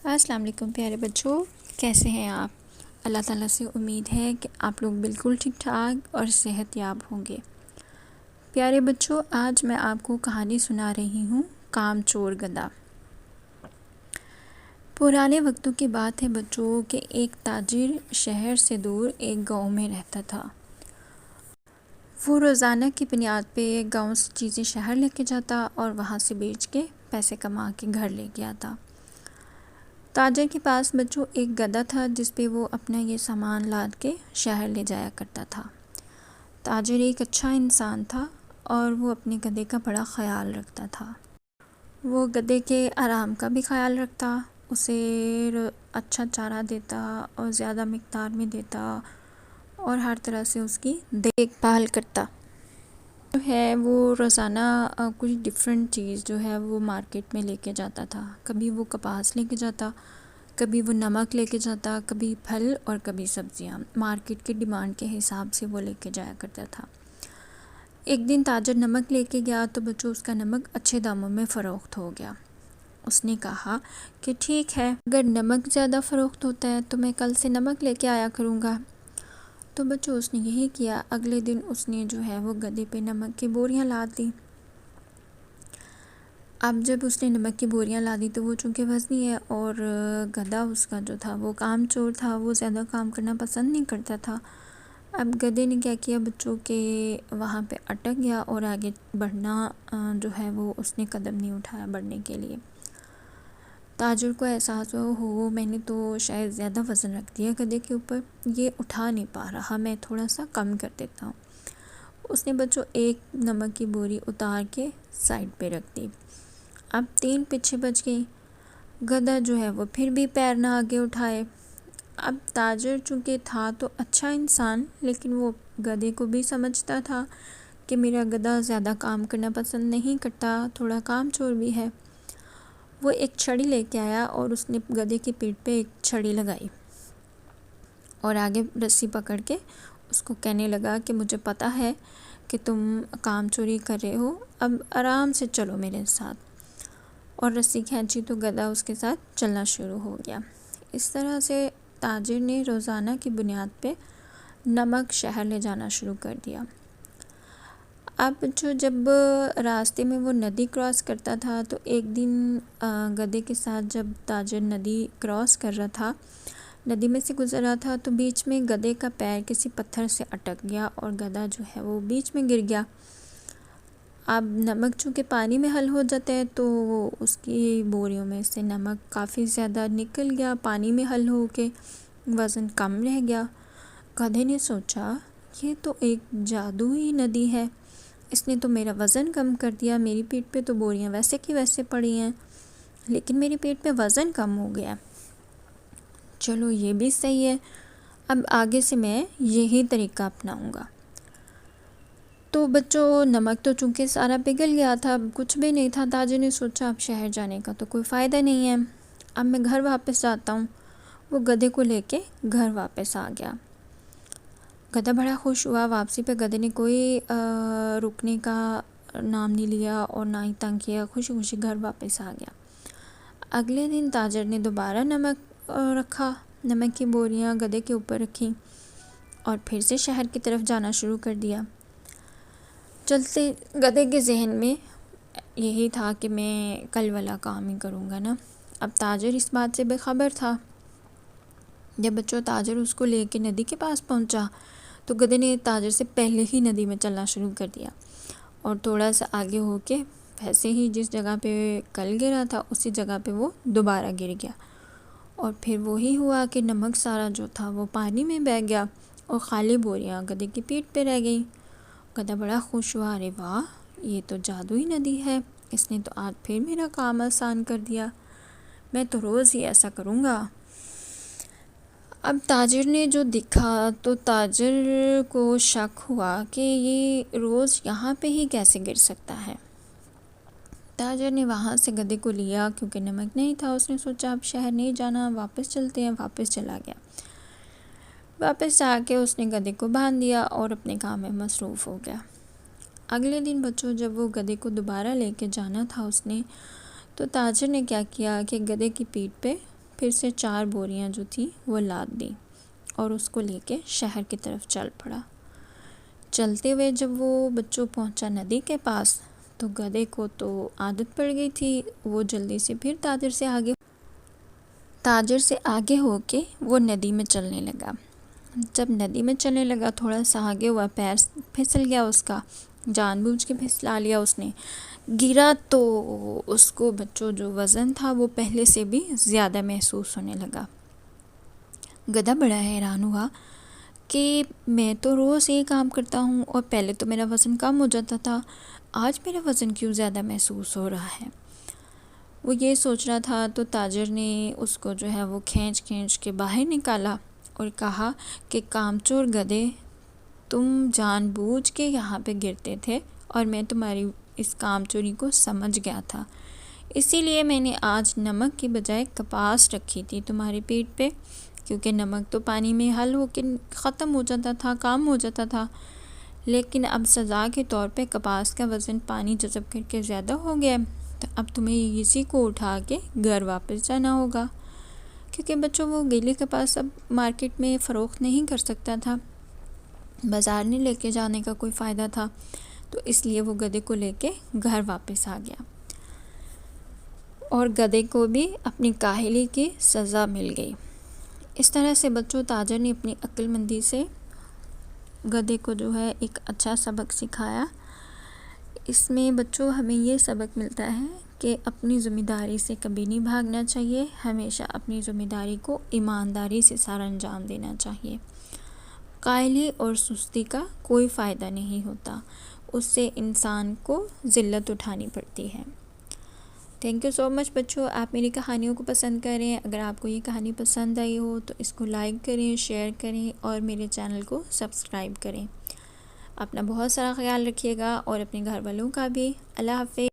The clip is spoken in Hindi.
अस्सलाम वालेकुम प्यारे बच्चों, कैसे हैं आप। अल्लाह ताला से उम्मीद है कि आप लोग बिल्कुल ठीक ठाक और सेहतयाब होंगे। प्यारे बच्चों, आज मैं आपको कहानी सुना रही हूँ कामचोर गधा। पुराने वक्तों की बात है बच्चों कि एक ताजिर शहर से दूर एक गांव में रहता था। वो रोज़ाना की बुनियाद पे गांव से चीज़ें शहर लेके जाता और वहाँ से बेच के पैसे कमा के घर लेके आता। ताजर के पास बच्चों एक गधा था जिस पे वो अपना ये सामान लाद के शहर ले जाया करता था। ताजर एक अच्छा इंसान था और वो अपने गधे का बड़ा ख्याल रखता था। वो गधे के आराम का भी ख्याल रखता, उसे अच्छा चारा देता और ज़्यादा मिक़दार में देता और हर तरह से उसकी देखभाल करता। जो है वो रोज़ाना कुछ डिफरेंट चीज़ जो है वो मार्केट में लेके जाता था। कभी वो कपास लेके जाता, कभी वो नमक लेके जाता, कभी फल और कभी सब्जियां। मार्केट की डिमांड के हिसाब से वो लेके जाया करता था। एक दिन ताजर नमक लेके गया तो बच्चों उसका नमक अच्छे दामों में फ़रोख्त हो गया। उसने कहा कि ठीक है, अगर नमक ज़्यादा फ़रोख्त होता है तो मैं कल से नमक लेके आया करूँगा। तो बच्चों उसने यही किया। अगले दिन उसने जो है वो गधे पे नमक की बोरियां लाद दी। अब जब उसने नमक की बोरियां ला दी तो वो चूँकि वज़नी है और गधा उसका जो था वो कामचोर था, वो ज़्यादा काम करना पसंद नहीं करता था। अब गधे ने क्या किया बच्चों के वहाँ पे अटक गया और आगे बढ़ना जो है वो उसने कदम नहीं उठाया बढ़ने के लिए। ताजुर को एहसास हुआ, हो मैंने तो शायद ज़्यादा वज़न रख दिया गधे के ऊपर, ये उठा नहीं पा रहा, मैं थोड़ा सा कम कर देता हूँ। उसने बच्चों एक नमक की बोरी उतार के साइड पे रख दी। अब 3 पीछे बच गई। गधा जो है वो फिर भी पैर ना आगे उठाए। अब ताजर चूँकि था तो अच्छा इंसान, लेकिन वो गधे को भी समझता था कि मेरा गधा ज़्यादा काम करना पसंद नहीं करता, थोड़ा कामचोर भी है। वो एक छड़ी लेके आया और उसने गधे की पीठ पे एक छड़ी लगाई और आगे रस्सी पकड़ के उसको कहने लगा कि मुझे पता है कि तुम काम चोरी कर रहे हो, अब आराम से चलो मेरे साथ। और रस्सी खींची तो गधा उसके साथ चलना शुरू हो गया। इस तरह से ताजिर ने रोज़ाना की बुनियाद पे नमक शहर ले जाना शुरू कर दिया। अब जो जब रास्ते में वो नदी क्रॉस करता था तो एक दिन गधे के साथ जब ताजिर नदी क्रॉस कर रहा था, नदी में से गुजर रहा था, तो बीच में गधे का पैर किसी पत्थर से अटक गया और गधा जो है वो बीच में गिर गया। अब नमक चूँकि पानी में हल हो जाता है तो उसकी बोरियों में से नमक काफ़ी ज़्यादा निकल गया, पानी में हल हो के वज़न कम रह गया। गधे ने सोचा ये तो एक जादुई नदी है, इसने तो मेरा वज़न कम कर दिया। मेरी पीठ पे तो बोरियां वैसे की वैसे पड़ी हैं, लेकिन मेरी पीठ पे वज़न कम हो गया। चलो ये भी सही है, अब आगे से मैं यही तरीका अपनाऊंगा। तो बच्चों नमक तो चूँकि सारा पिघल गया था, अब कुछ भी नहीं था। ताजिर ने सोचा अब शहर जाने का तो कोई फ़ायदा नहीं है, अब मैं घर वापस जाता हूँ। वो गधे को लेके घर वापस आ गया। गधा बड़ा खुश हुआ। वापसी पे गधे ने कोई रुकने का नाम नहीं लिया और ना ही तंग किया, खुशी खुशी घर वापस आ गया। अगले दिन ताजर ने दोबारा नमक रखा, नमक की बोरियां गधे के ऊपर रखी और फिर से शहर की तरफ जाना शुरू कर दिया। चलते गधे के जहन में यही था कि मैं कल वाला काम ही करूँगा ना। अब ताजर इस बात से बेखबर था। जब बच्चों ताजर उसको लेके नदी के पास पहुँचा तो गधे ने ताजर से पहले ही नदी में चलना शुरू कर दिया और थोड़ा सा आगे होके वैसे ही जिस जगह पे कल गिरा था उसी जगह पे वो दोबारा गिर गया। और फिर वही हुआ कि नमक सारा जो था वो पानी में बह गया और ख़ाली बोरियां गधे की पीठ पे रह गई। गधा बड़ा खुश हुआ, अरे वाह, ये तो जादुई नदी है, इसने तो आज फिर मेरा काम आसान कर दिया, मैं तो रोज़ ही ऐसा करूँगा। अब ताजिर ने जो दिखा तो ताजिर को शक हुआ कि ये रोज़ यहाँ पे ही कैसे गिर सकता है। ताजिर ने वहाँ से गधे को लिया, क्योंकि नमक नहीं था। उसने सोचा अब शहर नहीं जाना, वापस चलते हैं। वापस चला गया। वापस आके उसने गधे को बांध दिया और अपने काम में मसरूफ़ हो गया। अगले दिन बच्चों जब वो गधे को दोबारा लेके जाना था उसने, तो ताजिर ने क्या किया कि गधे की पीठ पे फिर से 4 बोरियां जो थी वो लाद दी और उसको लेके शहर की तरफ चल पड़ा। चलते हुए जब वो बच्चों पहुंचा नदी के पास, तो गधे को तो आदत पड़ गई थी, वो जल्दी से फिर ताजर से आगे होके वो नदी में चलने लगा। जब नदी में चलने लगा, थोड़ा सा आगे हुआ, पैर फिसल गया उसका, जानबूझ के फिसला लिया उसने। गिरा तो उसको बच्चों जो वज़न था वो पहले से भी ज़्यादा महसूस होने लगा। गधा बड़ा हैरान हुआ कि मैं तो रोज़ ये काम करता हूँ और पहले तो मेरा वज़न कम हो जाता था, आज मेरा वज़न क्यों ज़्यादा महसूस हो रहा है। वो ये सोच रहा था तो ताजर ने उसको जो है वो खींच के बाहर निकाला और कहा कि कामचोर गधे, तुम जानबूझ के यहाँ पे गिरते थे और मैं तुम्हारी इस कामचोरी को समझ गया था, इसीलिए मैंने आज नमक की बजाय कपास रखी थी तुम्हारे पेट पे, क्योंकि नमक तो पानी में हल होके ख़त्म हो जाता था, काम हो जाता था। लेकिन अब सज़ा के तौर पे कपास का वज़न पानी जज़ब करके ज़्यादा हो गया, तो अब तुम्हें इसी को उठा के घर वापस जाना होगा, क्योंकि बच्चों वो गीले कपास अब मार्केट में फ़रोख्त नहीं कर सकता था, बाज़ार नहीं लेके जाने का कोई फ़ायदा था, तो इसलिए वो गधे को लेके घर वापस आ गया और गधे को भी अपनी काहली की सज़ा मिल गई। इस तरह से बच्चों ताजर ने अपनी अक्लमंदी से गधे को जो है एक अच्छा सबक सिखाया। इसमें बच्चों हमें ये सबक मिलता है कि अपनी ज़िम्मेदारी से कभी नहीं भागना चाहिए, हमेशा अपनी ज़िम्मेदारी को ईमानदारी से सारा अंजाम देना चाहिए। काहली और सुस्ती का कोई फ़ायदा नहीं होता, उससे इंसान को ज़िल्लत उठानी पड़ती है। थैंक यू सो मच बच्चों, आप मेरी कहानियों को पसंद करें। अगर आपको ये कहानी पसंद आई हो तो इसको लाइक करें, शेयर करें और मेरे चैनल को सब्सक्राइब करें। अपना बहुत सारा ख्याल रखिएगा और अपने घर वालों का भी। अल्लाह हाफ़िज़।